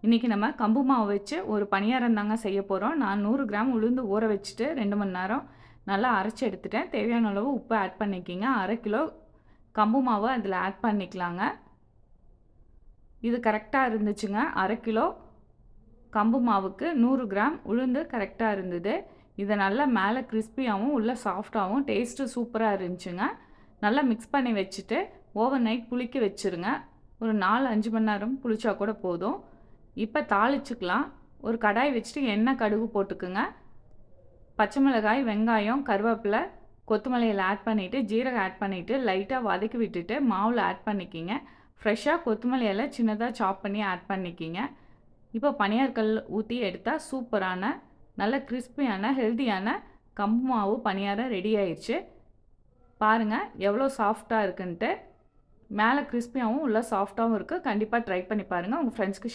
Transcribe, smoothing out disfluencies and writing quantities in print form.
இன்றைக்கி நம்ம கம்பு மாவு வச்சு ஒரு பணியாரம் தாங்க செய்ய போகிறோம். நான் 100 கிராம் உளுந்து ஊற வச்சுட்டு 2 மணி நேரம் நல்லா அரைச்சி எடுத்துட்டேன். தேவையான அளவு உப்பு ஆட் பண்ணிக்கிங்க. 1/2 கிலோ கம்பு மாவு அதில் ஆட் பண்ணிக்கலாங்க. இது கரெக்டாக இருந்துச்சுங்க. 1/2 கிலோ கம்பு மாவுக்கு 100 கிராம் உளுந்து கரெக்டாக இருந்தது. இதை நல்லா மேலே கிறிஸ்பியாகவும் உள்ள சாஃப்டாகவும் டேஸ்ட்டு சூப்பராக இருந்துச்சுங்க. நல்லா மிக்ஸ் பண்ணி வச்சுட்டு ஓவர் நைட் புளிக்க வச்சுருங்க. ஒரு 4-5 மணி நேரம் புளிச்சா கூட போதும். இப்போ தாளிச்சுக்கலாம். ஒரு கடாய் வச்சுட்டு எண்ணெய் கடுகு போட்டுக்குங்க. பச்சை மிளகாய், வெங்காயம், கருவேப்பிலை, கொத்தமல்லியில் ஆட் பண்ணிவிட்டு ஜீரகம் ஆட் பண்ணிவிட்டு லைட்டாக வதக்கி விட்டுட்டு மாவில் ஆட் பண்ணிக்கிங்க. ஃப்ரெஷ்ஷாக கொத்தமல்லி இலை சின்னதாக சாப் பண்ணி ஆட் பண்ணிக்கிங்க. இப்போ பனியாற்கல் ஊற்றி எடுத்தால் சூப்பரான நல்ல கிறிஸ்பியான ஹெல்த்தியான கம்பு மாவு பணியாரம் ரெடி ஆயிடுச்சு. பாருங்கள் எவ்வளோ சாஃப்டாக இருக்குன்ட்டு. மேலே கிறிஸ்பியாகவும் உள்ள சாஃப்டாகவும் இருக்குது. கண்டிப்பாக ட்ரை பண்ணி பாருங்கள். உங்கள் ஃப்ரெண்ட்ஸ்க்கு